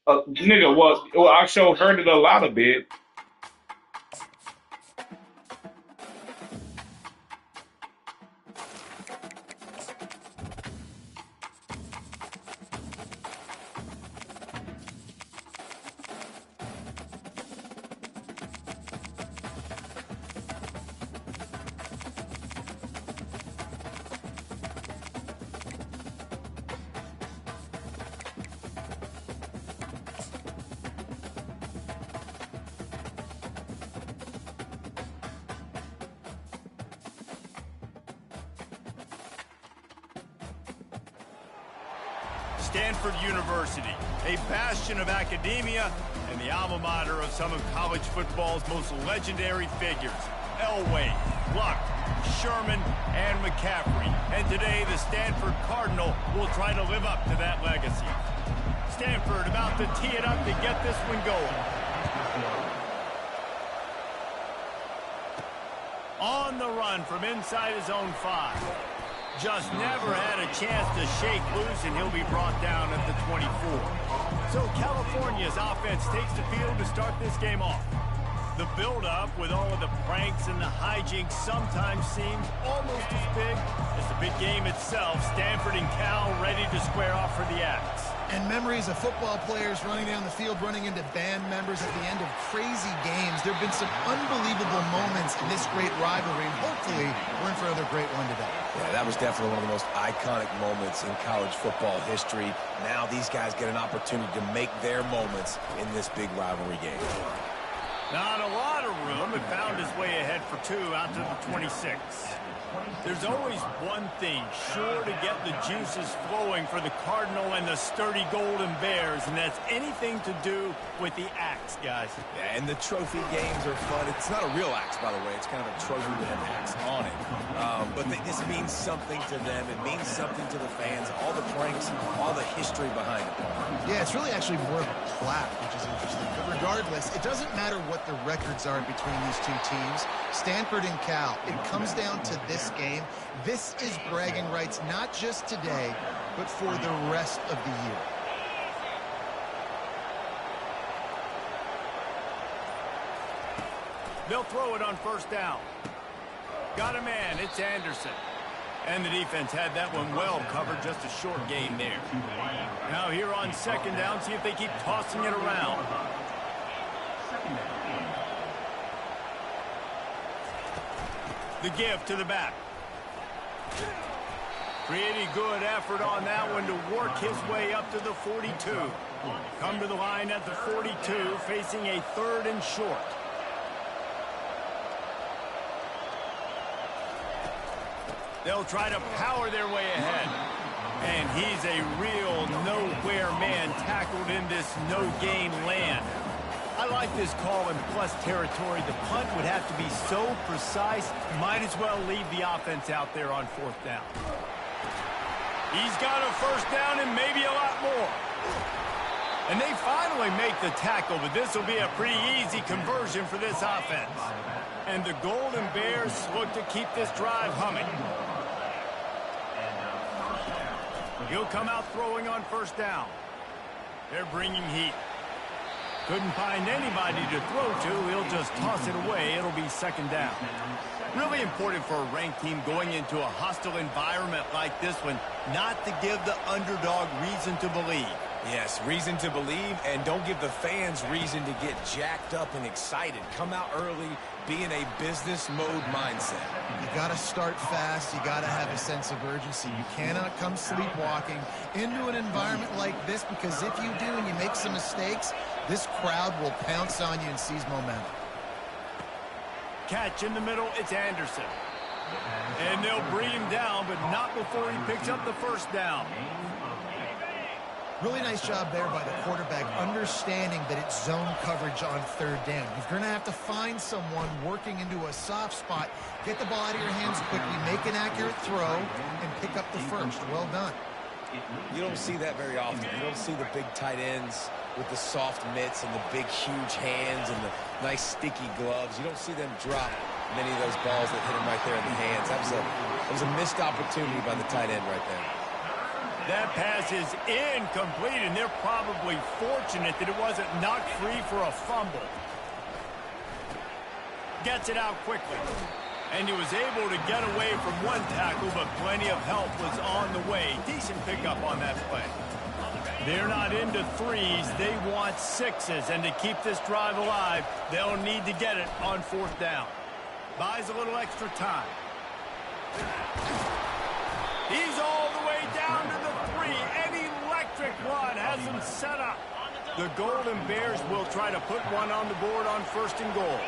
Nigga, well, I sure heard it a lot of bit. Stanford University, a bastion of academia and the alma mater of some of college football's most legendary figures. Elway, Luck, Sherman, and McCaffrey. And today, the Stanford Cardinal will try to live up to that legacy. Stanford about to tee it up to get this one going. On the run from inside his own 5. Just never had a chance to shake loose, and he'll be brought down at the 24. So California's offense takes the field to start this game off. The build-up with all of the pranks and the hijinks sometimes seems almost as big as the big game itself. Stanford and Cal ready to square off for the Axe. And memories of football players running down the field, running into band members at the end of crazy games. There have been some unbelievable moments in this great rivalry, and hopefully we're in for another great one today. Yeah, that was definitely one of the most iconic moments in college football history. Now these guys get an opportunity to make their moments in this big rivalry game. Not a lot of room. It found his way ahead for 2 out to the 26. There's always one thing sure to get the juices flowing for the Cardinal and the sturdy Golden Bears, and that's anything to do with the axe, guys. Yeah, and the trophy games are fun. It's not a real axe, by the way. It's kind of a trophy with an axe on it. But this means something to them. It means something to the fans. All the pranks, all the history behind it. Yeah, it's really actually more of a plaque, which is interesting. But regardless, it doesn't matter what the records are between these two teams. Stanford and Cal, it comes down to this game. This is bragging rights, not just today, but for the rest of the year. They'll throw it on first down. Got a man, it's Anderson. And the defense had that one well covered, just a short gain there. Now here on second down, see if they keep tossing it around. The give to the back. Pretty good effort on that one to work his way up to the 42. Come to the line at the 42, facing a 3rd and short. They'll try to power their way ahead. And he's a real nowhere man tackled in this no-gain land. I like this call in plus territory. The punt would have to be so precise, might as well leave the offense out there on 4th down. He's got a first down and maybe a lot more. And they finally make the tackle, but this will be a pretty easy conversion for this offense. And the Golden Bears look to keep this drive humming. He'll come out throwing on first down. They're bringing heat. Couldn't find anybody to throw to. He'll just toss it away. It'll be 2nd down. Really important for a ranked team going into a hostile environment like this one, not to give the underdog reason to believe. Yes, reason to believe, and don't give the fans reason to get jacked up and excited. Come out early, be in a business mode mindset. You got to start fast. You got to have a sense of urgency. You cannot come sleepwalking into an environment like this, because if you do and you make some mistakes, this crowd will pounce on you and seize momentum. Catch in the middle, it's Anderson. And they'll bring him down, but not before he picks up the first down. Really nice job there by the quarterback, understanding that it's zone coverage on 3rd down. You're going to have to find someone working into a soft spot, get the ball out of your hands quickly, make an accurate throw, and pick up the first. Well done. You don't see that very often. You don't see the big tight ends with the soft mitts and the big, huge hands and the nice, sticky gloves. You don't see them drop many of those balls that hit them right there in the hands. That was a missed opportunity by the tight end right there. That pass is incomplete, and they're probably fortunate that it wasn't knocked free for a fumble. Gets it out quickly. And he was able to get away from one tackle, but plenty of help was on the way. Decent pickup on that play. They're not into threes. They want sixes. And to keep this drive alive, they'll need to get it on 4th down. Buys a little extra time. He's all the way down to the 3. An electric run has him set up. The Golden Bears will try to put one on the board on 1st and goal.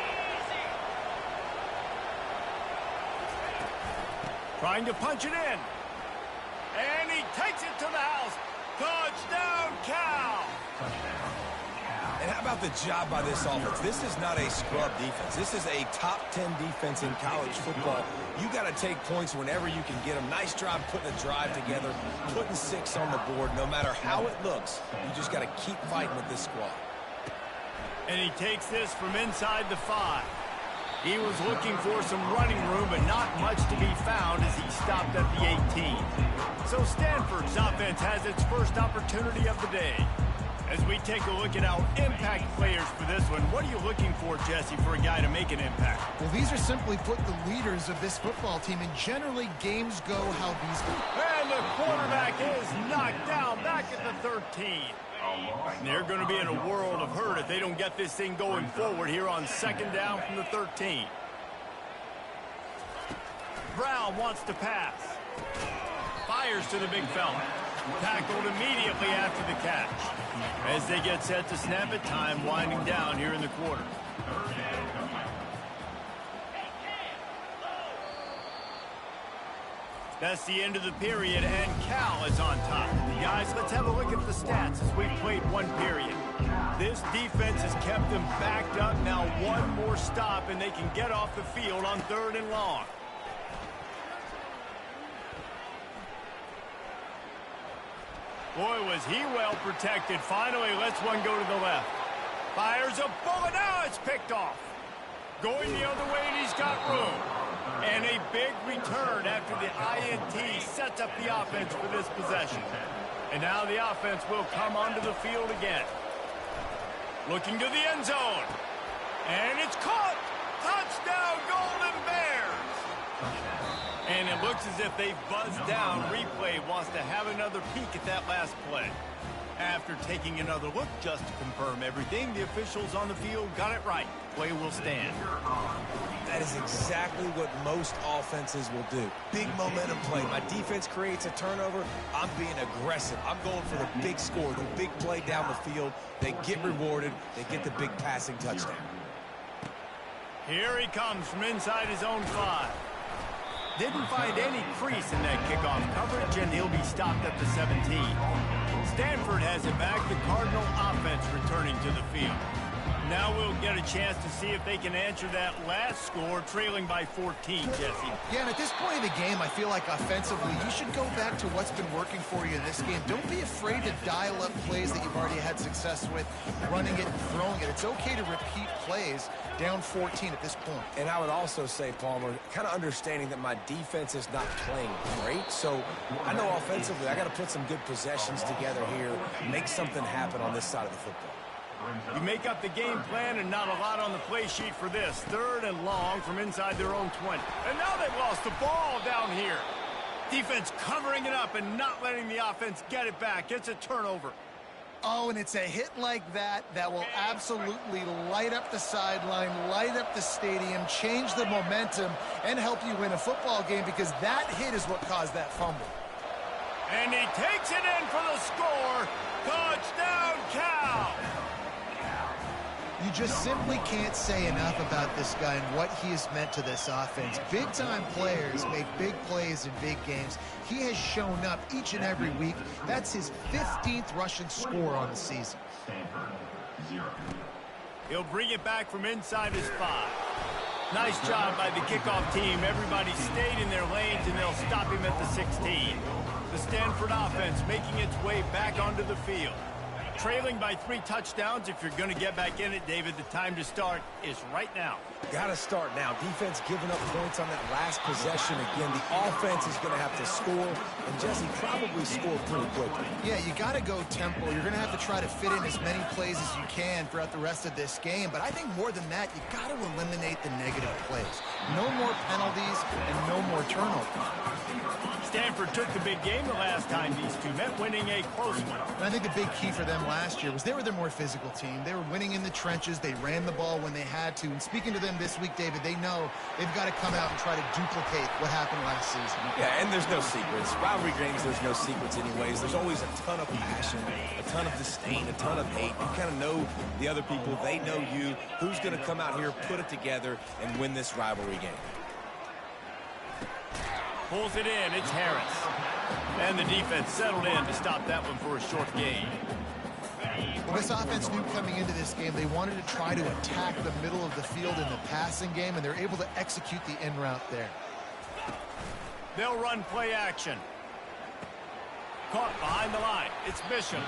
Trying to punch it in. And he takes it to the house. Touchdown, Cal! And how about the job by this offense? This is not a scrub defense. This is a top 10 defense in college football. You got to take points whenever you can get them. Nice job putting a drive together, putting 6 on the board. No matter how it looks, you just got to keep fighting with this squad. And he takes this from inside the 5. He was looking for some running room, but not much to be found as he stopped at the 18. So Stanford's offense has its first opportunity of the day. As we take a look at our impact players for this one, what are you looking for, Jesse, for a guy to make an impact? Well, these are simply put the leaders of this football team, and generally games go how these go. And the quarterback is knocked down back at the 13. They're going to be in a world of hurt if they don't get this thing going forward here on 2nd down from the 13. Brown wants to pass. Fires to the big fella. Tackled immediately after the catch. As they get set to snap it, time winding down here in the quarter. That's the end of the period, and Cal is on top. Guys, let's have a look at the stats as we've played one period. This defense has kept them backed up. Now one more stop, and they can get off the field on 3rd and long. Boy, was he well protected. Finally, lets one go to the left. Fires a bullet. Now it's picked off. Going the other way, and he's got room. And a big return after the INT sets up the offense for this possession. And now the offense will come onto the field again. Looking to the end zone. And it's caught. Touchdown, Golden Bears. And it looks as if they've buzzed down. Replay wants to have another peek at that last play. After taking another look just to confirm everything, the officials on the field got it right. Play will stand. That is exactly what most offenses will do. Big momentum play. My defense creates a turnover. I'm being aggressive. I'm going for the big score, the big play down the field. They get rewarded. They get the big passing touchdown. Here he comes from inside his own 5. Didn't find any crease in that kickoff coverage, and he'll be stopped at the 17. Stanford has it back. The Cardinal offense returning to the field. Now we'll get a chance to see if they can answer that last score, trailing by 14, Jesse. Yeah, and at this point in the game, I feel like offensively, you should go back to what's been working for you in this game. Don't be afraid to dial up plays that you've already had success with, running it and throwing it. It's okay to repeat plays down 14 at this point. And I would also say, Palmer, kind of understanding that my defense is not playing great. So I know offensively, I got to put some good possessions together here, make something happen on this side of the football. You make up the game plan and not a lot on the play sheet for this. 3rd and long from inside their own 20. And now they've lost the ball down here. Defense covering it up and not letting the offense get it back. It's a turnover. Oh, and it's a hit like that that will absolutely light up the sideline, light up the stadium, change the momentum, and help you win a football game, because that hit is what caused that fumble. And he takes it in for the score. Touchdown, Cal! You just simply can't say enough about this guy and what he has meant to this offense. Big-time players make big plays in big games. He has shown up each and every week. That's his 15th rushing score on the season. He'll bring it back from inside his 5. Nice job by the kickoff team. Everybody stayed in their lanes, and they'll stop him at the 16. The Stanford offense making its way back onto the field. Trailing by 3 touchdowns. If you're going to get back in it, David, the time to start is right now. Got to start now. Defense giving up points on that last possession. Again, the offense is going to have to score, and Jesse probably score pretty quickly. Yeah, you got to go tempo. You're going to have to try to fit in as many plays as you can throughout the rest of this game. But I think more than that, you got to eliminate the negative plays. No more penalties and no more turnovers. Stanford took the big game the last time these two met, winning a close one. And I think the big key for them last year was they were the more physical team. They were winning in the trenches. They ran the ball when they had to. And speaking to them this week, David, they know they've got to come out and try to duplicate what happened last season. Yeah, and there's no secrets. Rivalry games, there's no secrets anyways. There's always a ton of passion, a ton of disdain, a ton of hate. You kind of know the other people. They know you. Who's going to come out here, put it together, and win this rivalry game? Pulls it in. It's Harris. And the defense settled in to stop that one for a short gain. Well, this offense knew coming into this game they wanted to try to attack the middle of the field in the passing game, and they're able to execute the in route there. They'll run play action. Caught behind the line. It's Bishop.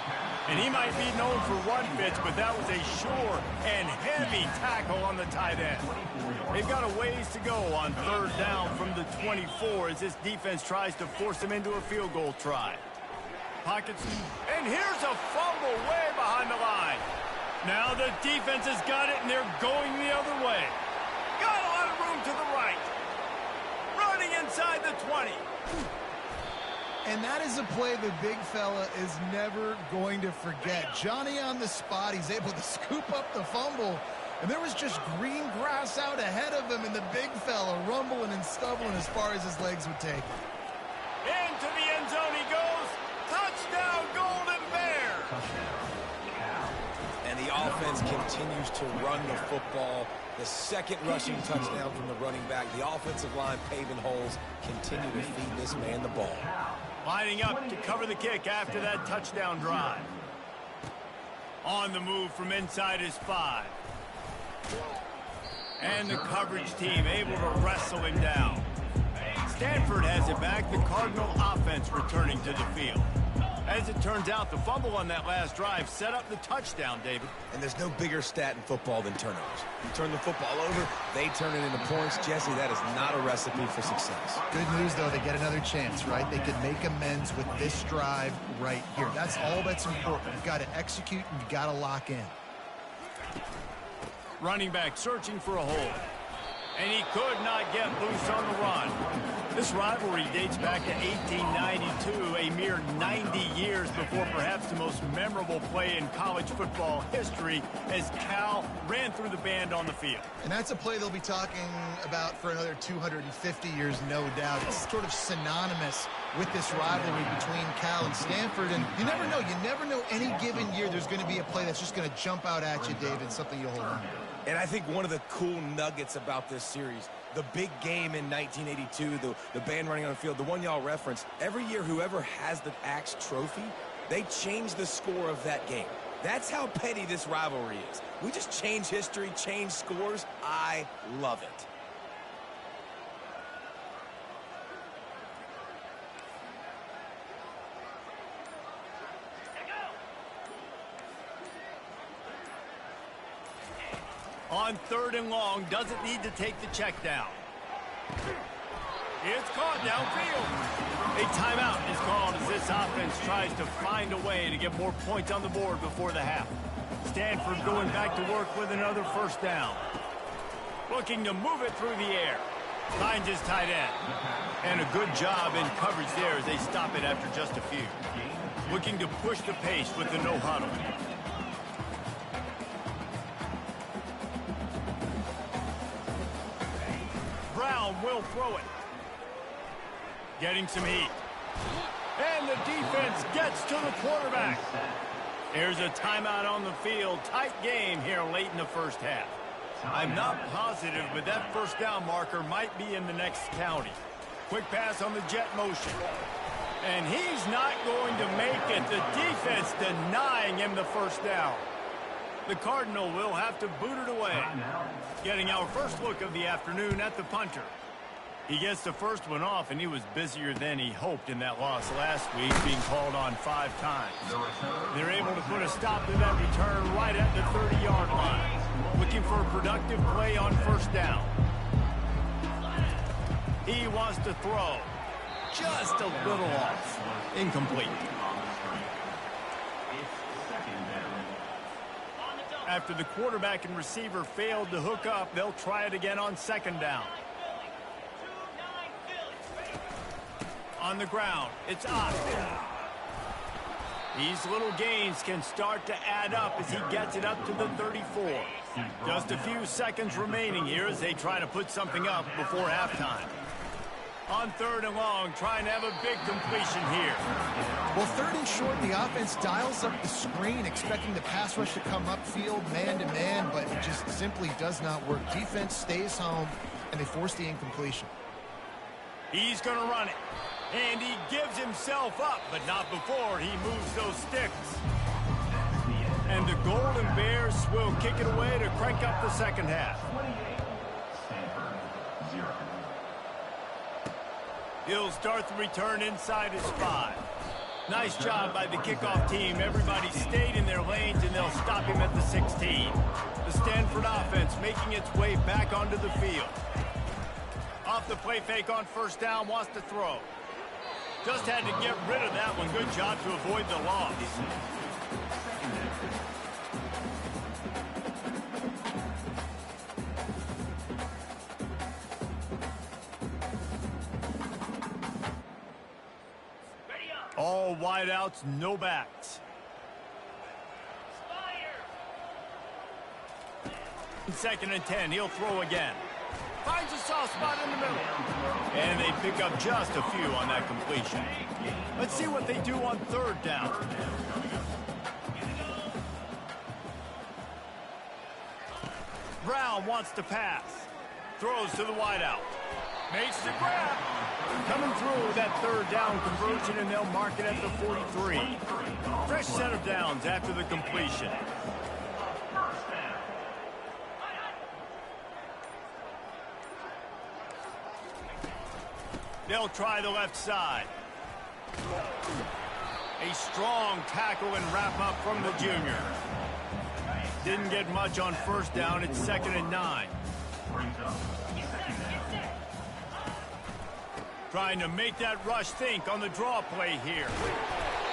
And he might be known for run fits, but that was a sure and heavy tackle on the tight end. They've got a ways to go on 3rd down from the 24 as this defense tries to force them into a field goal try. Pockets, and here's a fumble way behind the line. Now the defense has got it, and they're going the other way. Got a lot of room to the right. Running inside the 20. And that is a play the big fella is never going to forget. Johnny on the spot. He's able to scoop up the fumble. And there was just green grass out ahead of him, and the big fella rumbling and stumbling as far as his legs would take. Into the end zone he goes. Touchdown, Golden Bears! And the offense continues to run the football. The second rushing touchdown from the running back. The offensive line paving holes. Continue to feed this man the ball. Lining up to cover the kick after that touchdown drive. On the move from inside his 5. And the coverage team able to wrestle him down. Stanford has it back. The Cardinal offense returning to the field. As it turns out, the fumble on that last drive set up the touchdown, David. And there's no bigger stat in football than turnovers. You turn the football over, they turn it into points. Jesse, that is not a recipe for success. Good news, though, they get another chance, right? They can make amends with this drive right here. That's all that's important. You've got to execute, and you've got to lock in. Running back searching for a hole. And he could not get loose on the run. This rivalry dates back to 1892, a mere 90 years before perhaps the most memorable play in college football history as Cal ran through the band on the field. And that's a play they'll be talking about for another 250 years, no doubt. It's sort of synonymous with this rivalry between Cal and Stanford. And you never know. You never know any given year there's going to be a play that's just going to jump out at you, David, something you'll hold on to. And I think one of the cool nuggets about this series, the big game in 1982, the band running on the field, the one y'all referenced, every year whoever has the Axe trophy, they change the score of that game. That's how petty this rivalry is. We just change history, change scores. I love it. On 3rd and long, doesn't need to take the check down. It's caught downfield. A timeout is called as this offense tries to find a way to get more points on the board before the half. Stanford going back to work with another 1st down. Looking to move it through the air. Finds his tight end. And a good job in coverage there as they stop it after just a few. Looking to push the pace with the no huddle. Brown will throw it. Getting some heat. And the defense gets to the quarterback. There's a timeout on the field. Tight game here late in the 1st half. I'm not positive, but that 1st down marker might be in the next county. Quick pass on the jet motion. And he's not going to make it. The defense denying him the 1st down. The Cardinal will have to boot it away. Getting our first look of the afternoon at the punter. He gets the first one off, and he was busier than he hoped in that loss last week, being called on 5 times. They're able to put a stop to that return right at the 30-yard line. Looking for a productive play on first down. He wants to throw. Just a little off. Incomplete. After the quarterback and receiver failed to hook up, they'll try it again on second down. On the ground, it's Ott. These little gains can start to add up as he gets it up to the 34. Just a few seconds remaining here as they try to put something up before halftime. On 3rd and long, trying to have a big completion here. Well, 3rd and short, the offense dials up the screen, expecting the pass rush to come upfield man-to-man, but it just simply does not work. Defense stays home, and they force the incompletion. He's going to run it. And he gives himself up, but not before he moves those sticks. And the Golden Bears will kick it away to crank up the second half. He'll start the return inside his 5. Nice job by the kickoff team. Everybody stayed in their lanes, and they'll stop him at the 16. The Stanford offense making its way back onto the field. Off the play fake on first down, wants to throw. Just had to get rid of that one. Good job to avoid the loss. All wideouts, no backs. 2nd and 10, he'll throw again. Finds a soft spot in the middle. And they pick up just a few on that completion. Let's see what they do on 3rd down. Brown wants to pass. Throws to the wideout. Makes the grab. Coming through that 3rd down conversion, and they'll mark it at the 43. Fresh set of downs after the completion. They'll try the left side. A strong tackle and wrap up from the junior. Didn't get much on first down. It's 2nd and 9. Trying to make that rush think on the draw play here.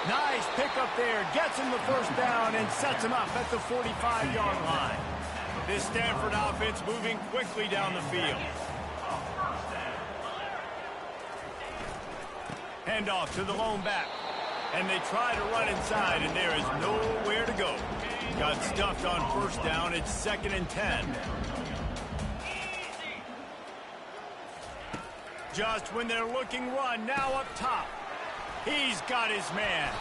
Nice pickup there. Gets him the first down and sets him up at the 45-yard line. This Stanford offense moving quickly down the field. Handoff to the lone back. And they try to run inside, and there is nowhere to go. Got stuffed on first down. It's 2nd and 10. Just when they're looking run, now up top. He's got his man.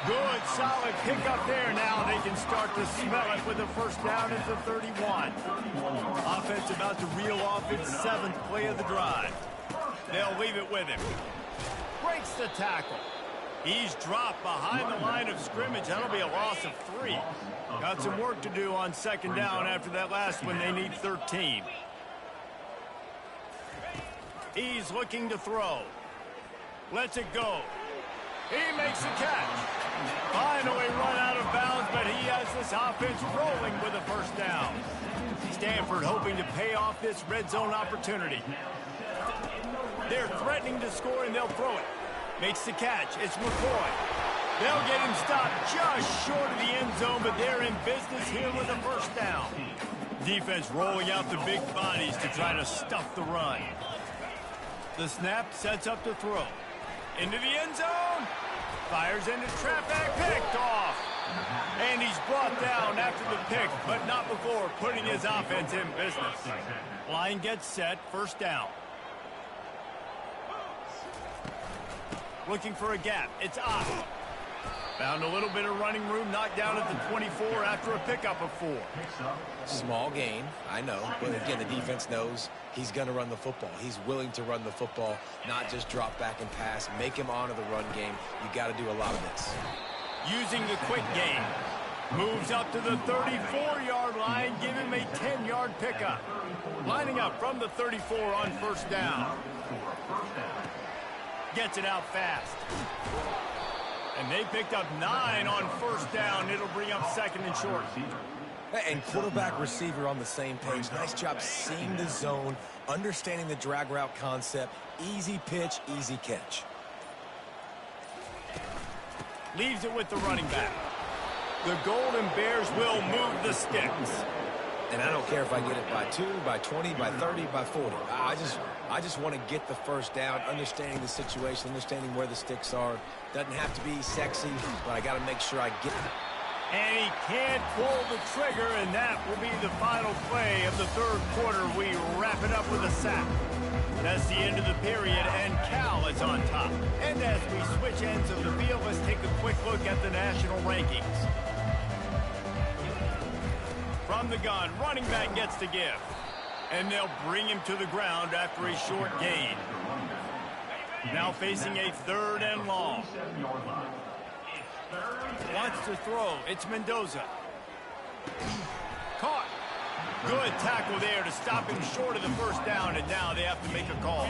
Good, solid pickup there. Now they can start to smell it with the first down at the 31. Offense about to reel off its 7th play of the drive. They'll leave it with him. Breaks the tackle. He's dropped behind the line of scrimmage. That'll be a loss of 3. Got some work to do on 2nd down after that last one. They need 13. He's looking to throw. Lets it go. He makes the catch. Finally run out of bounds, but he has this offense rolling with a first down. Stanford hoping to pay off this red zone opportunity. They're threatening to score, and they'll throw it. Makes the catch. It's McCoy. They'll get him stopped just short of the end zone, but they're in business here with a first down. Defense rolling out the big bodies to try to stuff the run. The snap sets up to throw. Into the end zone. Fires into traffic. Picked off. And he's brought down after the pick, but not before putting his offense in business. Line gets set. First down. Looking for a gap. It's Ott. Found a little bit of running room, knocked down at the 24 after a pickup of 4. Small gain, I know. But again, the defense knows he's going to run the football. He's willing to run the football, not just drop back and pass. Make him honor the run game. You got to do a lot of this. Using the quick game. Moves up to the 34-yard line. Give him a 10-yard pickup. Lining up from the 34 on first down. Gets it out fast. And they picked up 9 on first down. It'll bring up second and short. And quarterback receiver on the same page. Nice job seeing the zone, understanding the drag route concept. Easy pitch, easy catch. Leaves it with the running back. The Golden Bears will move the sticks. And I don't care if I get it by 2, by 20, by 30, by 40. I just want to get the first down, understanding the situation, understanding where the sticks are. Doesn't have to be sexy, but I got to make sure I get it. And he can't pull the trigger, and that will be the final play of the third quarter. We wrap it up with a sack. That's the end of the period, and Cal is on top. And as we switch ends of the field, let's take a quick look at the national rankings. From the gun, running back gets the give. And they'll bring him to the ground after a short gain. Now facing a third and long. Wants to throw. It's Mendoza. Caught. Good tackle there to stop him short of the first down, and now they have to make a call.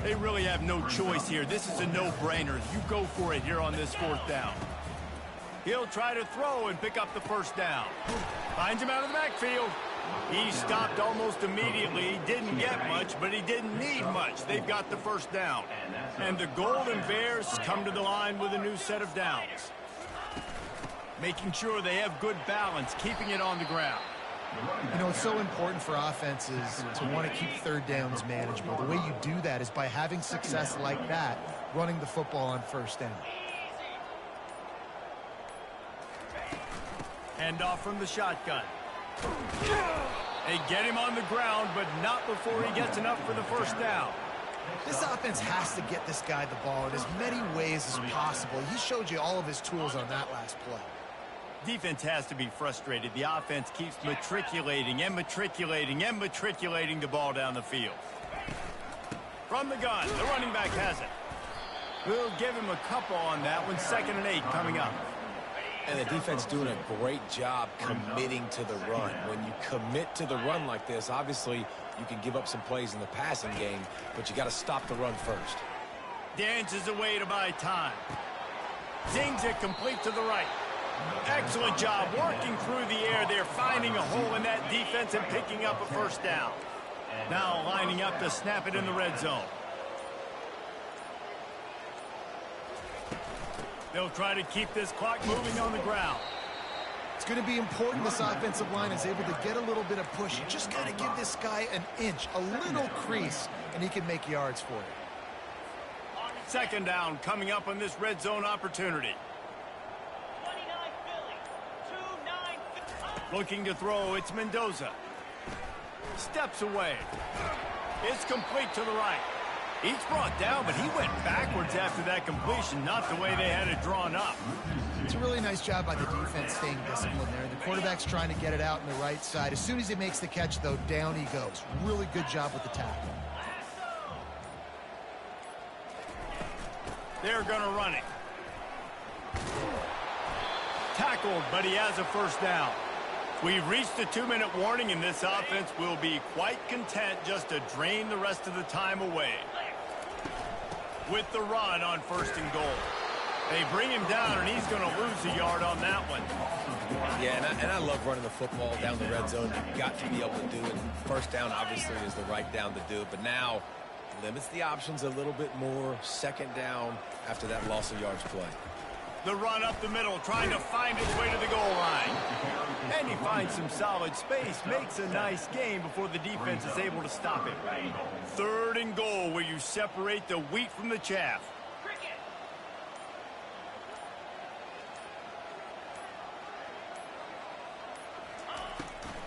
They really have no choice here. This is a no-brainer. You go for it here on this fourth down. He'll try to throw and pick up the first down. Finds him out of the backfield. He stopped almost immediately. He didn't get much, but he didn't need much. They've got the first down. And the Golden Bears come to the line with a new set of downs. Making sure they have good balance, keeping it on the ground. You know, it's so important for offenses to want to keep third downs manageable. The way you do that is by having success like that, running the football on first down. Hand off from the shotgun. They get him on the ground, but not before he gets enough for the first down. This offense has to get this guy the ball in as many ways as possible. He showed you all of his tools on that last play. Defense has to be frustrated. The offense keeps matriculating and matriculating and matriculating the ball down the field. From the gun, the running back has it. We'll give him a couple on that one. 2nd and 8 coming up. And the defense doing a great job committing to the run. When you commit to the run like this, obviously you can give up some plays in the passing game, but you got to stop the run first. Dances away to buy time. Zings it complete to the right. Excellent job working through the air there, finding a hole in that defense and picking up a first down. Now lining up to snap it in the red zone. They'll try to keep this clock moving on the ground. It's going to be important this offensive line is able to get a little bit of push. You just got to give this guy an inch, a little crease, and he can make yards for you. 2nd down coming up on this red zone opportunity. Looking to throw, it's Mendoza. Steps away. It's complete to the right. He's brought down, but he went backwards after that completion, not the way they had it drawn up. It's a really nice job by the defense staying disciplined there. The quarterback's trying to get it out on the right side. As soon as he makes the catch, though, down he goes. Really good job with the tackle. They're going to run it. Tackled, but he has a first down. We've reached the 2-minute warning, and this offense will be quite content just to drain the rest of the time away. With the run on 1st and goal. They bring him down, and he's going to lose a yard on that one. Yeah, and I love running the football down the red zone. You've got to be able to do it. First down, obviously, is the right down to do it. But now, limits the options a little bit more. 2nd down after that loss of yards play. The run up the middle, trying to find his way to the goal line. And he finds some solid space, makes a nice gain before the defense is able to stop him. 3rd and goal, where you separate the wheat from the chaff.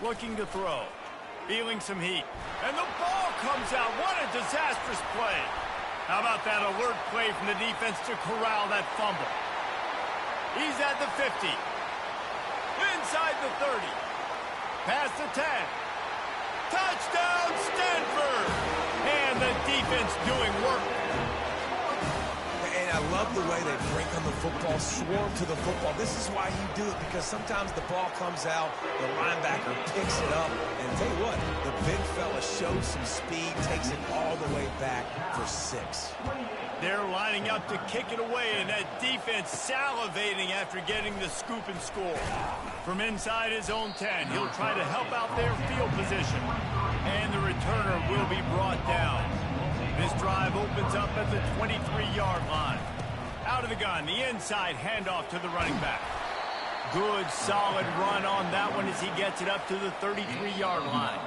Looking to throw. Feeling some heat. And the ball comes out. What a disastrous play. How about that alert play from the defense to corral that fumble? He's at the 50. Inside the 30. Past the 10. Touchdown, Stanford! And the defense doing work. And I love the way they break on the football, swarm to the football. This is why you do it, because sometimes the ball comes out, the linebacker picks it up, and tell you what, the big fella shows some speed, takes it all the way back for 6. They're lining up to kick it away, and that defense salivating after getting the scoop and score. From inside his own 10, he'll try to help out their field position. And the returner will be brought down. This drive opens up at the 23-yard line. Out of the gun, the inside handoff to the running back. Good, solid run on that one as he gets it up to the 33-yard line.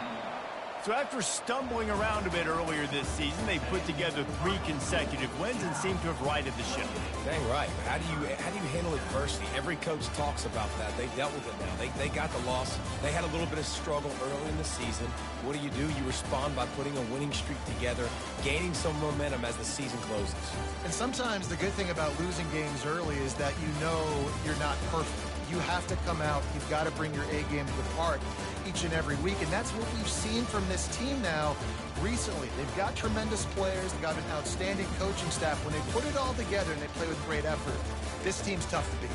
So after stumbling around a bit earlier this season, they put together 3 consecutive wins and seem to have righted the ship. Dang right. How do you handle adversity? Every coach talks about that. They dealt with it now. They got the loss. They had a little bit of struggle early in the season. What do? You respond by putting a winning streak together, gaining some momentum as the season closes. And sometimes the good thing about losing games early is that you know you're not perfect. You have to come out. You've got to bring your A game to the park each and every week. And that's what we've seen from this team now recently. They've got tremendous players. They've got an outstanding coaching staff. When they put it all together and they play with great effort, this team's tough to beat.